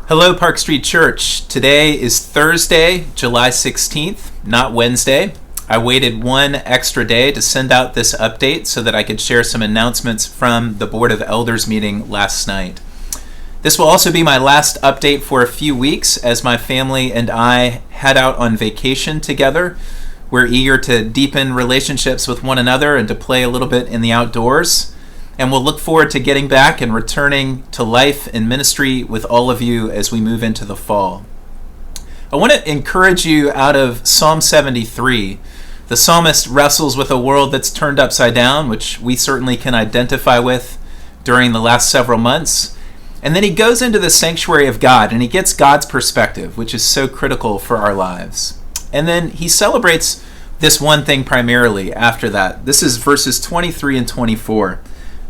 Hello, Park Street Church. Today is Thursday, July 16th, not Wednesday. I waited one extra day to send out this update so that I could share some announcements from the Board of Elders meeting last night. This will also be my last update for a few weeks as my family and I head out on vacation together. We're eager to deepen relationships with one another and to play a little bit in the outdoors. And we'll look forward to getting back and returning to life and ministry with all of you as we move into the fall. I want to encourage you out of Psalm 73. The psalmist wrestles with a world that's turned upside down, which we certainly can identify with during the last several months. And then he goes into the sanctuary of God and he gets God's perspective, which is so critical for our lives. And then he celebrates this one thing primarily after that. This is verses 23 and 24.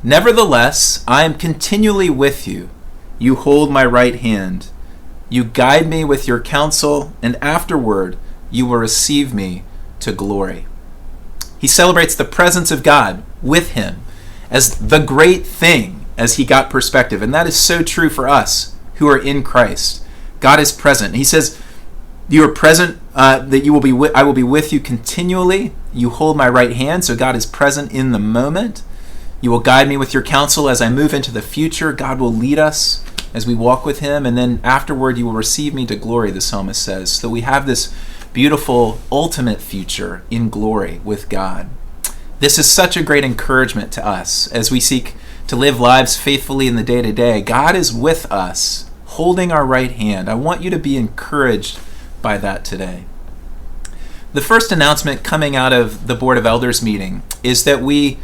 Nevertheless, I am continually with you. You hold my right hand. You guide me with your counsel, and afterward you will receive me to glory. He celebrates the presence of God with him as the great thing as he got perspective. And that is so true for us who are in Christ. God is present. He says, you are present, that you will be. I will be with you continually. You hold my right hand, so God is present in the moment. You will guide me with your counsel as I move into the future. God will lead us as we walk with him. And then afterward, you will receive me to glory, the psalmist says. So we have this beautiful, ultimate future in glory with God. This is such a great encouragement to us as we seek to live lives faithfully in the day-to-day. God is with us, holding our right hand. I want you to be encouraged by that today. The first announcement coming out of the Board of Elders meeting is that we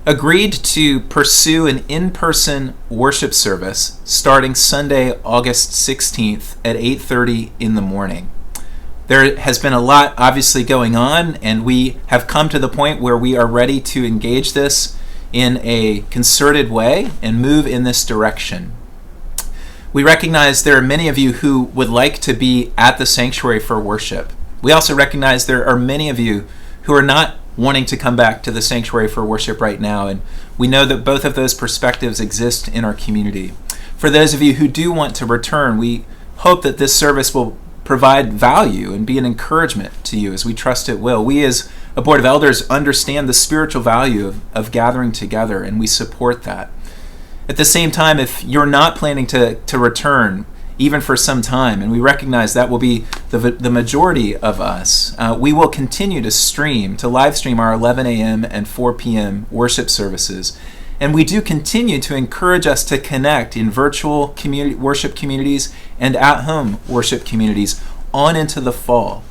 agreed to pursue an in-person worship service starting Sunday, August 16th at 8:30 in the morning. There has been a lot obviously going on, and we have come to the point where we are ready to engage this in a concerted way and move in this direction. We recognize there are many of you who would like to be at the sanctuary for worship. We also recognize there are many of you who are not wanting to come back to the sanctuary for worship right now, and we know that both of those perspectives exist in our community. For those of you who do want to return, we hope that this service will provide value and be an encouragement to you as we trust it will. We as a Board of Elders understand the spiritual value of gathering together, and we support that. At the same time, if you're not planning to return, even for some time, and we recognize that will be the majority of us, we will continue to live stream our 11 a.m. and 4 p.m. worship services. And we do continue to encourage us to connect in virtual community worship communities and at-home worship communities on into the fall.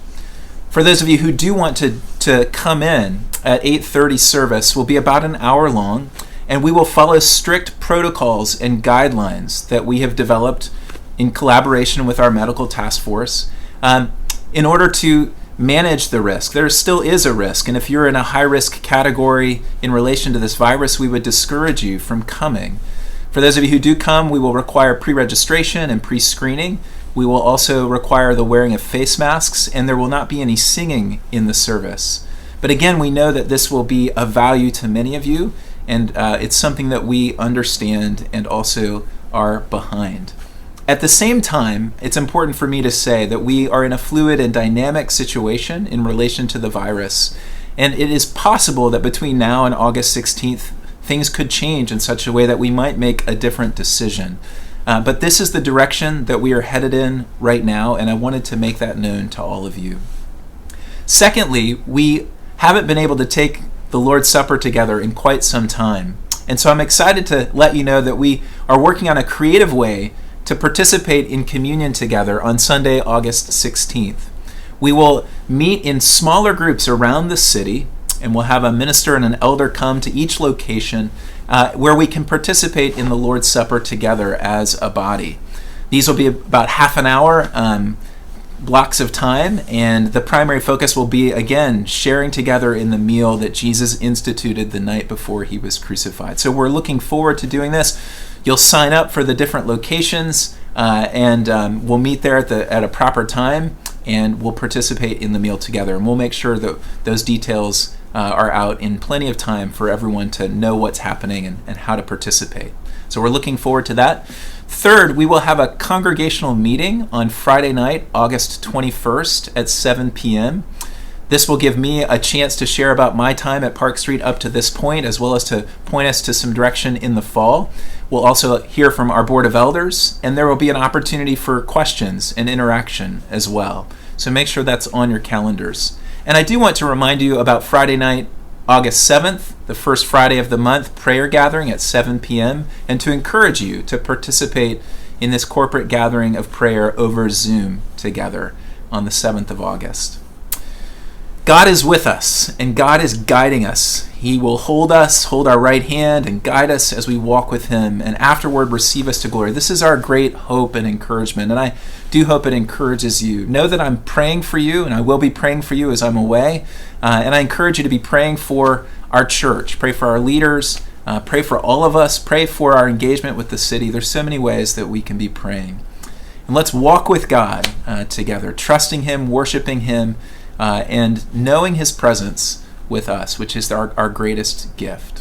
For those of you who do want to come in at 8:30 service, will be about an hour long, and we will follow strict protocols and guidelines that we have developed in collaboration with our medical task force, in order to manage the risk. There still is a risk, and if you're in a high-risk category in relation to this virus, we would discourage you from coming. For those of you who do come, we will require pre-registration and pre-screening. We will also require the wearing of face masks, and there will not be any singing in the service. But again, we know that this will be of value to many of you, and it's something that we understand and also are behind. At the same time, it's important for me to say that we are in a fluid and dynamic situation in relation to the virus, and it is possible that between now and August 16th, things could change in such a way that we might make a different decision. But this is the direction that we are headed in right now, and I wanted to make that known to all of you. Secondly, we haven't been able to take the Lord's Supper together in quite some time, and so I'm excited to let you know that we are working on a creative way to participate in communion together on Sunday, August 16th. We will meet in smaller groups around the city, and we'll have a minister and an elder come to each location where we can participate in the Lord's Supper together as a body. These will be about half an hour blocks of time, and the primary focus will be, again, sharing together in the meal that Jesus instituted the night before he was crucified. So we're looking forward to doing this. You'll sign up for the different locations, and we'll meet there at a proper time, and we'll participate in the meal together. And we'll make sure that those details are out in plenty of time for everyone to know what's happening and how to participate. So we're looking forward to that. Third, we will have a congregational meeting on Friday night, August 21st at 7 p.m. This will give me a chance to share about my time at Park Street up to this point, as well as to point us to some direction in the fall. We'll also hear from our Board of Elders, and there will be an opportunity for questions and interaction as well. So make sure that's on your calendars. And I do want to remind you about Friday night, August 7th, the first Friday of the month, prayer gathering at 7 p.m., and to encourage you to participate in this corporate gathering of prayer over Zoom together on the 7th of August. God is with us, and God is guiding us. He will hold us, hold our right hand, and guide us as we walk with Him, and afterward receive us to glory. This is our great hope and encouragement, and I do hope it encourages you. Know that I'm praying for you, and I will be praying for you as I'm away, and I encourage you to be praying for our church. Pray for our leaders, pray for all of us, pray for our engagement with the city. There's so many ways that we can be praying. And let's walk with God together, trusting Him, worshiping Him, and knowing His presence with us, which is our greatest gift.